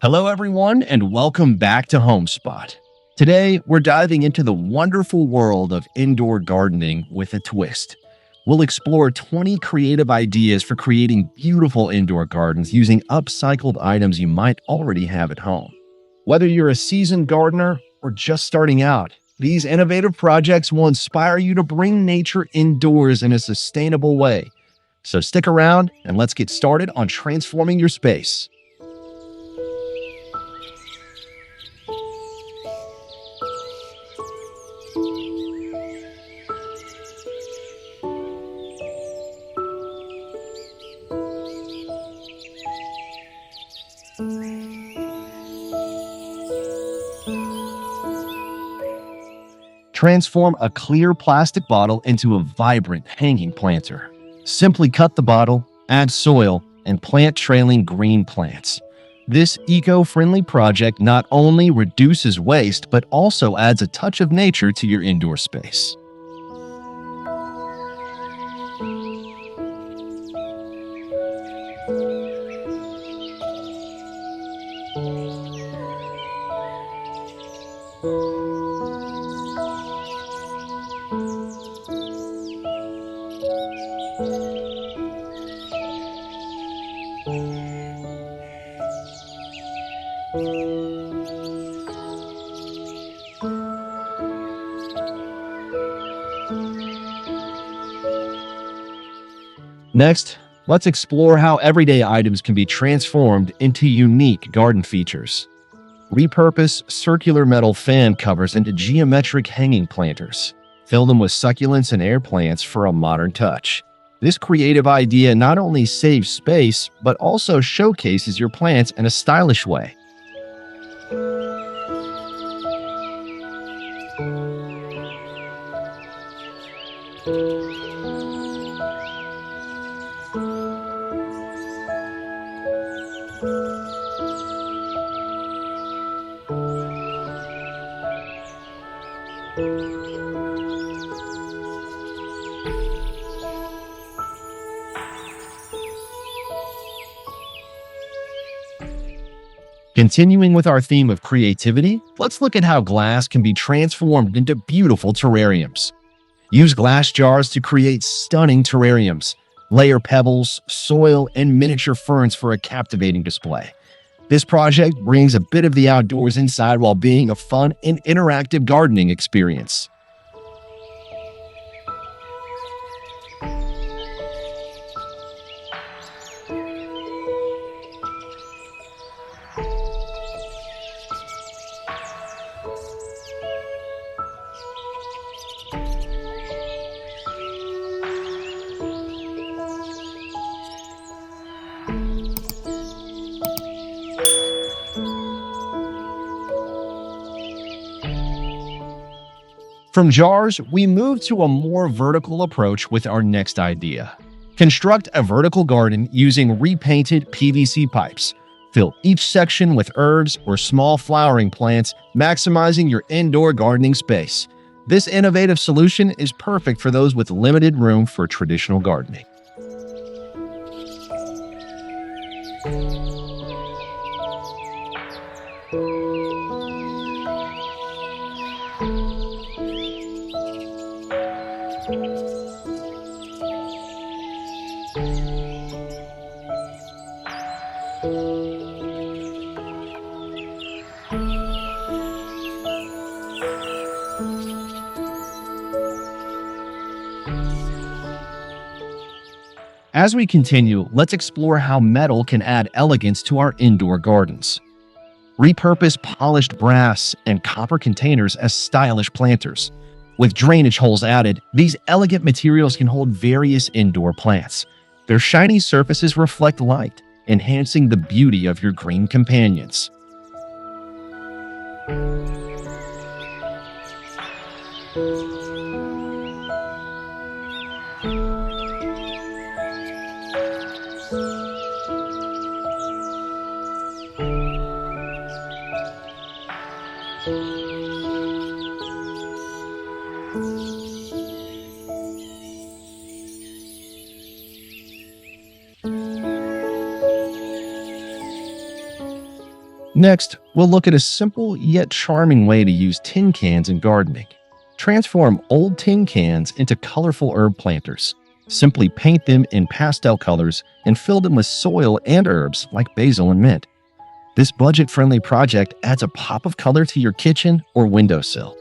Hello, everyone, and welcome back to Homespot. Today, we're diving into the wonderful world of indoor gardening with a twist. We'll explore 20 creative ideas for creating beautiful indoor gardens using upcycled items you might already have at home. Whether you're a seasoned gardener or just starting out, these innovative projects will inspire you to bring nature indoors in a sustainable way. So stick around and let's get started on transforming your space. Transform a clear plastic bottle into a vibrant hanging planter. Simply cut the bottle, add soil, and plant trailing green plants. This eco-friendly project not only reduces waste, but also adds a touch of nature to your indoor space. Next, let's explore how everyday items can be transformed into unique garden features. Repurpose circular metal fan covers into geometric hanging planters. Fill them with succulents and air plants for a modern touch. This creative idea not only saves space, but also showcases your plants in a stylish way. Continuing with our theme of creativity, let's look at how glass can be transformed into beautiful terrariums. Use glass jars to create stunning terrariums. Layer pebbles, soil, and miniature ferns for a captivating display. This project brings a bit of the outdoors inside while being a fun and interactive gardening experience. From jars, we move to a more vertical approach with our next idea. Construct a vertical garden using repainted PVC pipes. Fill each section with herbs or small flowering plants, maximizing your indoor gardening space. This innovative solution is perfect for those with limited room for traditional gardening. As we continue, let's explore how metal can add elegance to our indoor gardens. Repurpose polished brass and copper containers as stylish planters. With drainage holes added, these elegant materials can hold various indoor plants. Their shiny surfaces reflect light, enhancing the beauty of your green companions. Next, we'll look at a simple yet charming way to use tin cans in gardening. Transform old tin cans into colorful herb planters. Simply paint them in pastel colors and fill them with soil and herbs like basil and mint. This budget-friendly project adds a pop of color to your kitchen or windowsill.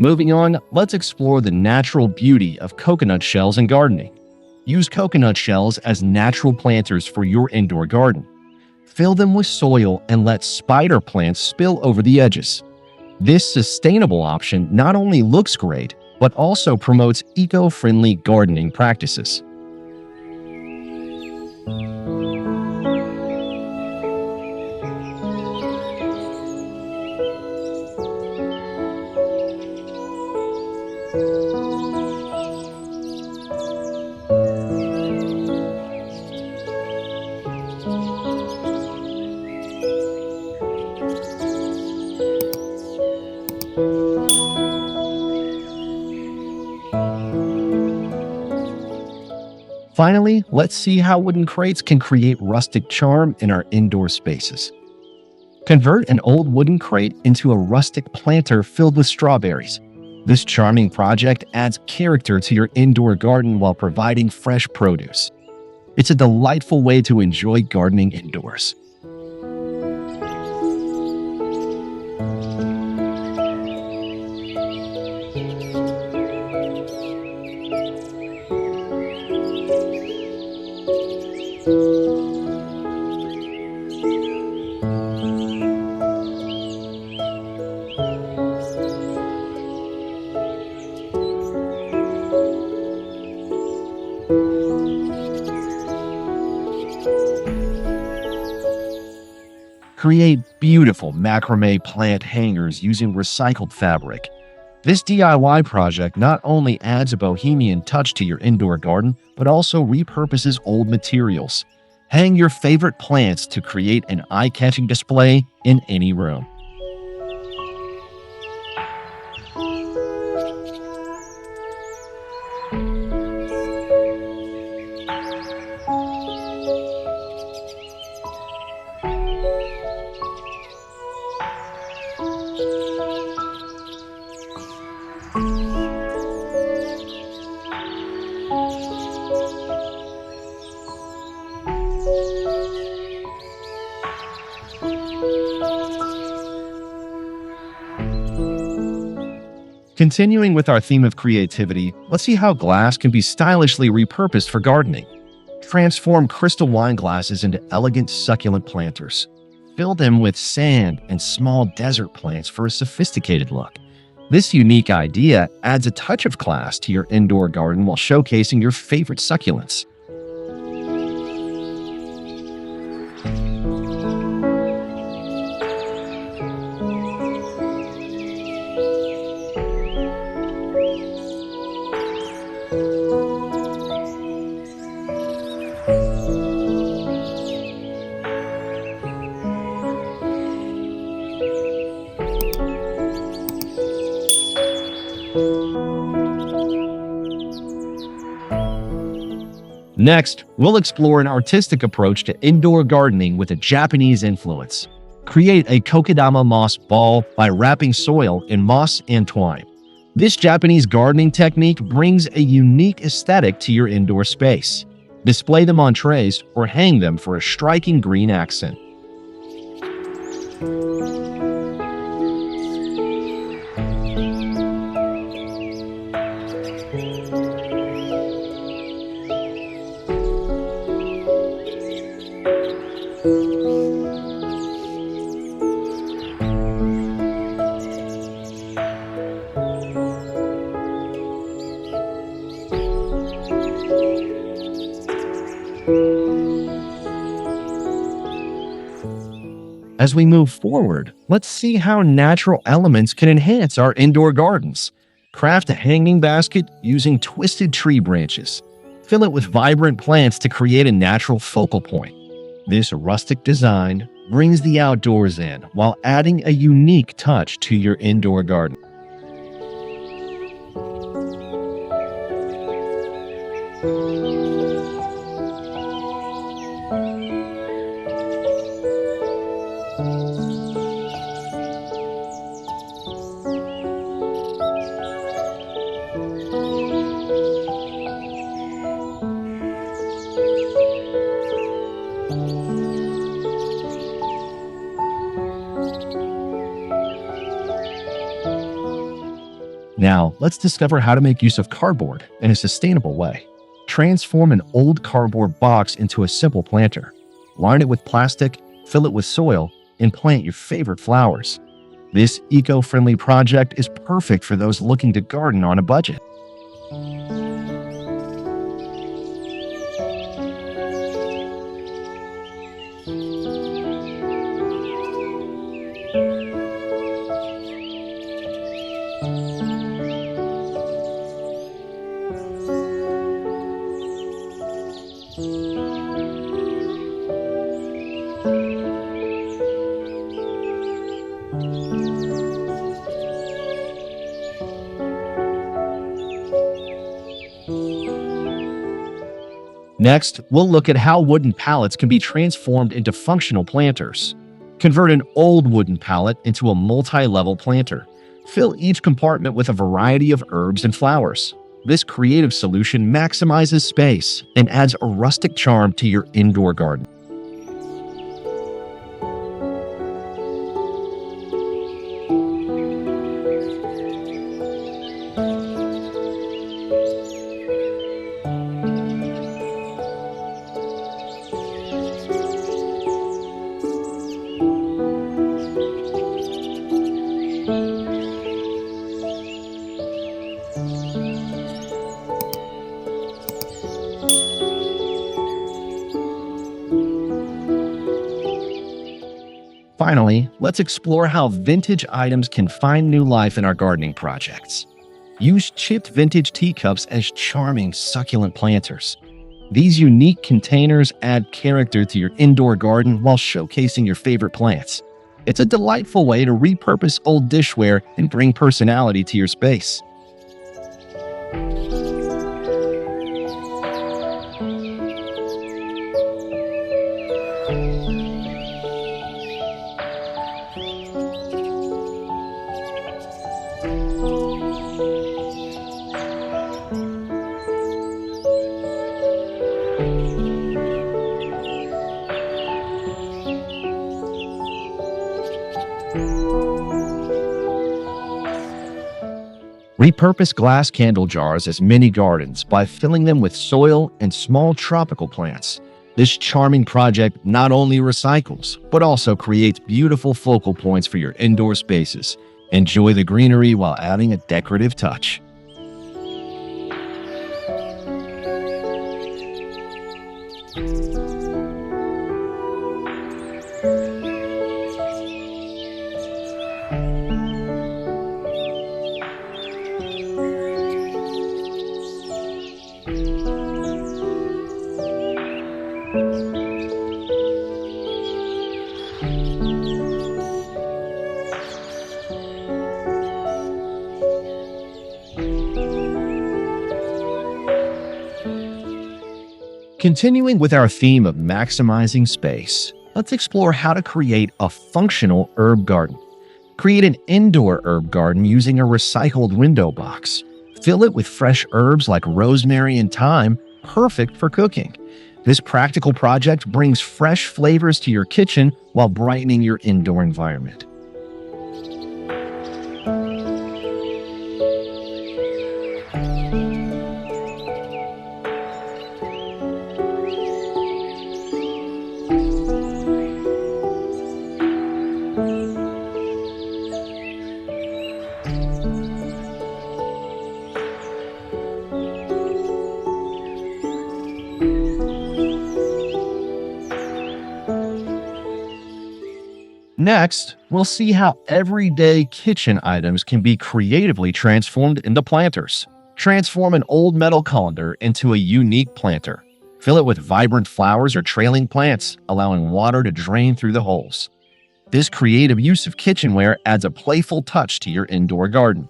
Moving on, let's explore the natural beauty of coconut shells in gardening. Use coconut shells as natural planters for your indoor garden. Fill them with soil and let spider plants spill over the edges. This sustainable option not only looks great, but also promotes eco-friendly gardening practices. Finally, let's see how wooden crates can create rustic charm in our indoor spaces. Convert an old wooden crate into a rustic planter filled with strawberries. This charming project adds character to your indoor garden while providing fresh produce. It's a delightful way to enjoy gardening indoors. Create beautiful macrame plant hangers using recycled fabric. This DIY project not only adds a bohemian touch to your indoor garden, but also repurposes old materials. Hang your favorite plants to create an eye-catching display in any room. Continuing with our theme of creativity, let's see how glass can be stylishly repurposed for gardening. Transform crystal wine glasses into elegant succulent planters. Fill them with sand and small desert plants for a sophisticated look. This unique idea adds a touch of class to your indoor garden while showcasing your favorite succulents. Next, we'll explore an artistic approach to indoor gardening with a Japanese influence. Create a Kokedama moss ball by wrapping soil in moss and twine. This Japanese gardening technique brings a unique aesthetic to your indoor space. Display them on trays or hang them for a striking green accent. As we move forward, let's see how natural elements can enhance our indoor gardens. Craft a hanging basket using twisted tree branches. Fill it with vibrant plants to create a natural focal point. This rustic design brings the outdoors in while adding a unique touch to your indoor garden. Now, let's discover how to make use of cardboard in a sustainable way. Transform an old cardboard box into a simple planter. Line it with plastic, fill it with soil, and plant your favorite flowers. This eco-friendly project is perfect for those looking to garden on a budget. Next, we'll look at how wooden pallets can be transformed into functional planters. Convert an old wooden pallet into a multi-level planter. Fill each compartment with a variety of herbs and flowers. This creative solution maximizes space and adds a rustic charm to your indoor garden. Finally, let's explore how vintage items can find new life in our gardening projects. Use chipped vintage teacups as charming succulent planters. These unique containers add character to your indoor garden while showcasing your favorite plants. It's a delightful way to repurpose old dishware and bring personality to your space. Repurpose glass candle jars as mini gardens by filling them with soil and small tropical plants. This charming project not only recycles, but also creates beautiful focal points for your indoor spaces. Enjoy the greenery while adding a decorative touch. Continuing with our theme of maximizing space, let's explore how to create a functional herb garden. Create an indoor herb garden using a recycled window box. Fill it with fresh herbs like rosemary and thyme, perfect for cooking. This practical project brings fresh flavors to your kitchen while brightening your indoor environment. Next, we'll see how everyday kitchen items can be creatively transformed into planters. Transform an old metal colander into a unique planter. Fill it with vibrant flowers or trailing plants, allowing water to drain through the holes. This creative use of kitchenware adds a playful touch to your indoor garden.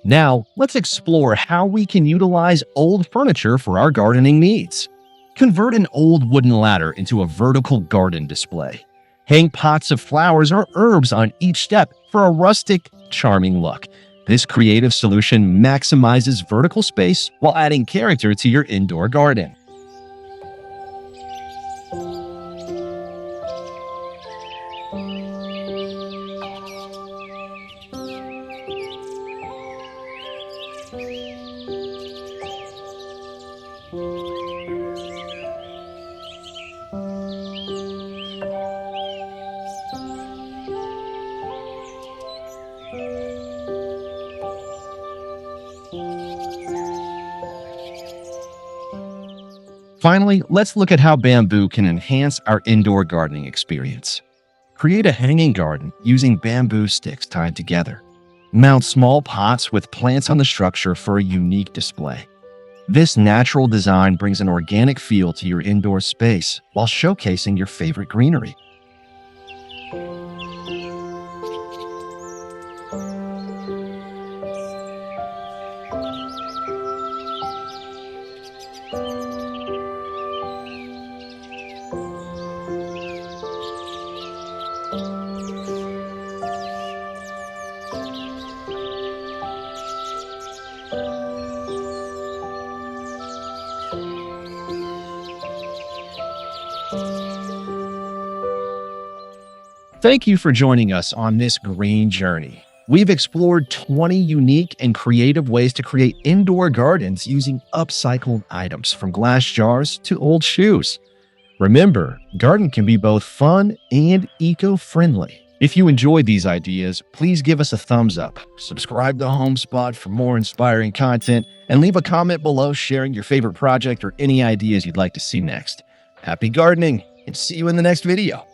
Now, let's explore how we can utilize old furniture for our gardening needs. Convert an old wooden ladder into a vertical garden display. Hang pots of flowers or herbs on each step for a rustic, charming look. This creative solution maximizes vertical space while adding character to your indoor garden. Finally, let's look at how bamboo can enhance our indoor gardening experience. Create a hanging garden using bamboo sticks tied together. Mount small pots with plants on the structure for a unique display. This natural design brings an organic feel to your indoor space while showcasing your favorite greenery. Thank you for joining us on this green journey. We've explored 20 unique and creative ways to create indoor gardens using upcycled items, from glass jars to old shoes. Remember, garden can be both fun and eco-friendly. If you enjoyed these ideas, please give us a thumbs up, subscribe to Homespot for more inspiring content, and leave a comment below sharing your favorite project or any ideas you'd like to see next. Happy gardening, and see you in the next video.